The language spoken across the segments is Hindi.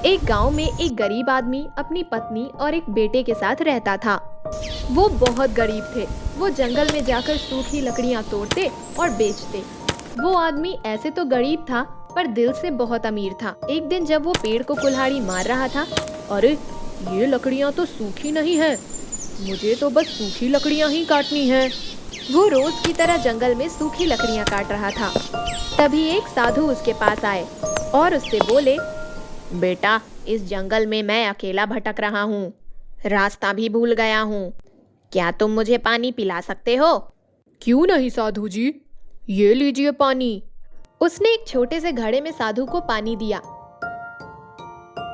एक गांव में एक गरीब आदमी अपनी पत्नी और एक बेटे के साथ रहता था। वो बहुत गरीब थे। वो जंगल में जाकर सूखी लकड़ियां तोड़ते और बेचते। वो आदमी ऐसे तो गरीब था पर दिल से बहुत अमीर था। एक दिन जब वो पेड़ को कुल्हाड़ी मार रहा था, अरे ये लकड़ियां तो सूखी नहीं है, मुझे तो बस सूखी लकड़ियां ही काटनी है। वो रोज की तरह जंगल में सूखी लकड़ियां काट रहा था। तभी एक साधु उसके पास आए और उससे बोले, बेटा, इस जंगल में मैं अकेला भटक रहा हूँ, रास्ता भी भूल गया हूँ, क्या तुम मुझे पानी पिला सकते हो? क्यों नहीं साधु जी, ये लीजिए पानी। उसने एक छोटे से घड़े में साधु को पानी दिया।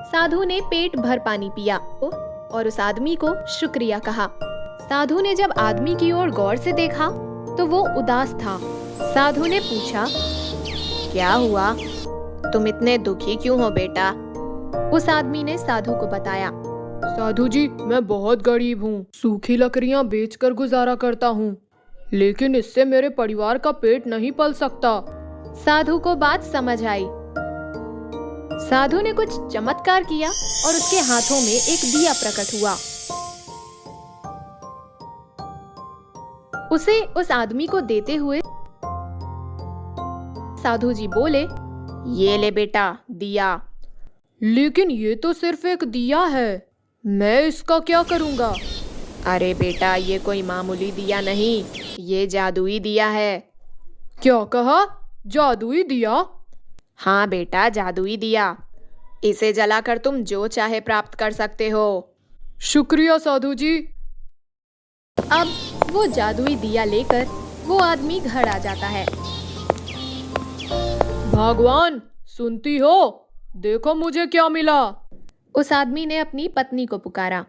साधु ने पेट भर पानी पिया और उस आदमी को शुक्रिया कहा। साधु ने जब आदमी की ओर गौर से देखा तो वो उदास था। साधु ने पूछा, क्या हुआ, तुम इतने दुखी क्यों हो बेटा? उस आदमी ने साधु को बताया, साधु जी, मैं बहुत गरीब हूँ, सूखी लकड़ियाँ बेचकर गुजारा करता हूँ, लेकिन इससे मेरे परिवार का पेट नहीं पल सकता। साधु को बात समझ आई। साधु ने कुछ चमत्कार किया और उसके हाथों में एक दिया प्रकट हुआ। उसे उस आदमी को देते हुए साधु जी बोले, ये ले बेटा दिया। लेकिन ये तो सिर्फ एक दिया है, मैं इसका क्या करूँगा? अरे बेटा, ये कोई मामूली दिया नहीं, ये जादुई दिया है। क्या कहा? जादुई दिया? हाँ बेटा, जादुई दिया। इसे जलाकर तुम जो चाहे प्राप्त कर सकते हो। शुक्रिया साधु जी। अब वो जादुई दिया लेकर वो आदमी घर आ जाता है। भगवान, सुनती हो? देखो मुझे क्या मिला। उस आदमी ने अपनी पत्नी को पुकारा।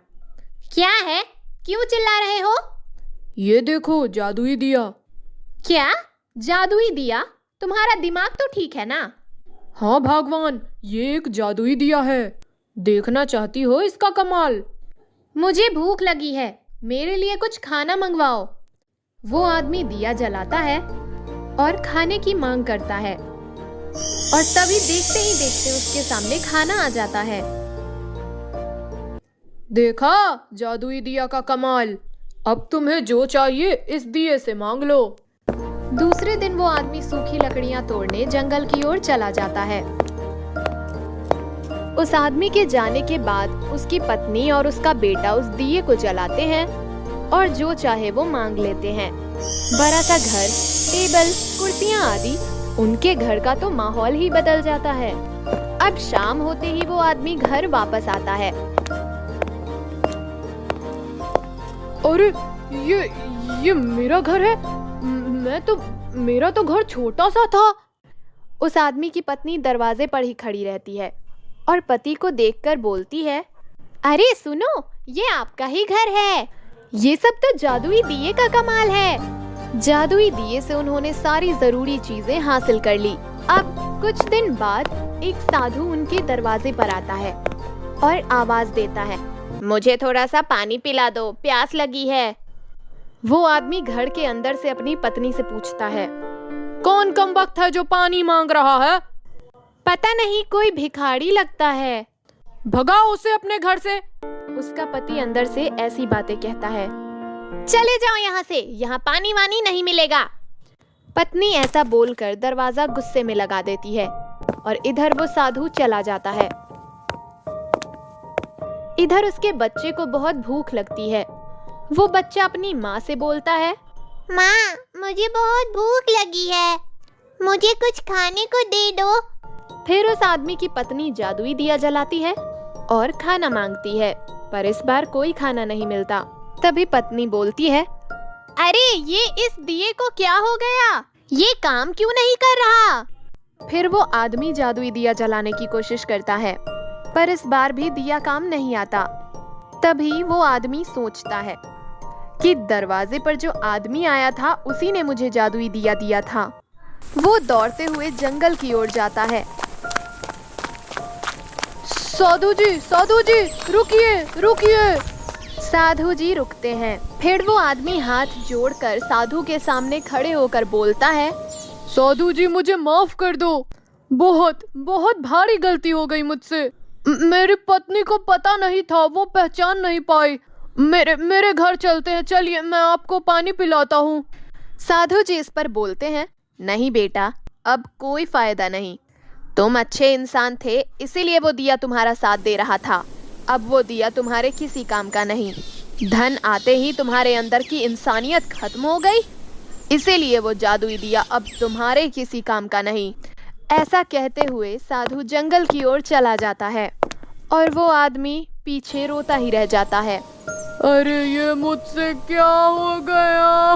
क्या है, क्यों चिल्ला रहे हो? ये देखो, जादुई दिया। क्या जादुई दिया? तुम्हारा दिमाग तो ठीक है ना? हाँ भगवान, ये एक जादुई दिया है, देखना चाहती हो इसका कमाल? मुझे भूख लगी है, मेरे लिए कुछ खाना मंगवाओ। वो आदमी दिया जलाता है और खाने की मांग करता है और तभी देखते ही देखते उसके सामने खाना आ जाता है। देखा जादुई दिया का कमाल, अब तुम्हें जो चाहिए इस दिए से मांग लो। दूसरे दिन वो आदमी सूखी लकड़ियां तोड़ने जंगल की ओर चला जाता है। उस आदमी के जाने के बाद उसकी पत्नी और उसका बेटा उस दिए को जलाते हैं और जो चाहे वो मांग लेते हैं। बड़ा सा घर, टेबल, कुर्सियां आदि, उनके घर का तो माहौल ही बदल जाता है। अब शाम होते ही वो आदमी घर वापस आता है। अरे ये मेरा घर है, मेरा तो घर छोटा सा था। उस आदमी की पत्नी दरवाजे पर ही खड़ी रहती है और पति को देखकर बोलती है, अरे सुनो, ये आपका ही घर है। ये सब तो जादुई दिए का कमाल है। जादुई दिए से उन्होंने सारी जरूरी चीजें हासिल कर ली। अब कुछ दिन बाद एक साधु उनके दरवाजे पर आता है और आवाज देता है, मुझे थोड़ा सा पानी पिला दो, प्यास लगी है। वो आदमी घर के अंदर से अपनी पत्नी से पूछता है, कौन कमबख्त है जो पानी मांग रहा है? पता नहीं, कोई भिखारी लगता है, भगाओ उसे अपने घर से। उसका पति अंदर से ऐसी बातें कहता है, चले जाओ यहाँ से, यहाँ पानी वानी नहीं मिलेगा। पत्नी ऐसा बोलकर दरवाजा गुस्से में लगा देती है और इधर वो साधु चला जाता है। इधर उसके बच्चे को बहुत भूख लगती है। वो बच्चा अपनी माँ से बोलता है, माँ, मुझे बहुत भूख लगी है, मुझे कुछ खाने को दे दो। फिर उस आदमी की पत्नी जादुई दिया जलाती है और खाना मांगती है, पर इस बार कोई खाना नहीं मिलता। तभी पत्नी बोलती है, अरे ये इस दिए को क्या हो गया, ये काम क्यों नहीं कर रहा? फिर वो आदमी जादुई दिया जलाने की कोशिश करता है, पर इस बार भी दिया काम नहीं आता। तभी वो आदमी सोचता है कि दरवाजे पर जो आदमी आया था उसी ने मुझे जादुई दिया दिया था। वो दौड़ते हुए जंगल की ओर जाता है। साधु जी, रुकिए। साधु जी रुकते हैं। फिर वो आदमी हाथ जोड़कर साधु के सामने खड़े होकर बोलता है, साधु जी, मुझे माफ कर दो, बहुत भारी गलती हो गई मुझसे। मेरी पत्नी को पता नहीं था, वो पहचान नहीं पाई। मेरे घर चलते हैं, चलिए मैं आपको पानी पिलाता हूँ। साधु जी इस पर बोलते हैं, नहीं बेटा, अब कोई फायदा नहीं। तुम अच्छे इंसान थे, इसीलिए वो दिया तुम्हारा साथ दे रहा था। अब वो दिया तुम्हारे किसी काम का नहीं। धन आते ही तुम्हारे अंदर की इंसानियत खत्म हो गई, इसीलिए वो जादुई दिया अब तुम्हारे किसी काम का नहीं। ऐसा कहते हुए साधु जंगल की ओर चला जाता है और वो आदमी पीछे रोता ही रह जाता है। अरे ये मुझसे क्या हो गया?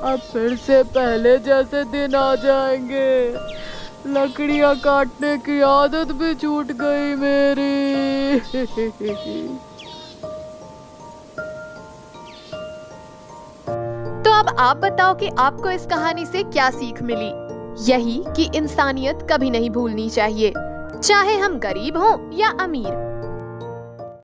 अब फिर से पहले जैसे दिन आ जाएंगे। लकड़ियाँ काटने की आदत भी छूट गई मेरी। तो अब आप बताओ कि आपको इस कहानी से क्या सीख मिली? यही कि इंसानियत कभी नहीं भूलनी चाहिए, चाहे हम गरीब हों या अमीर।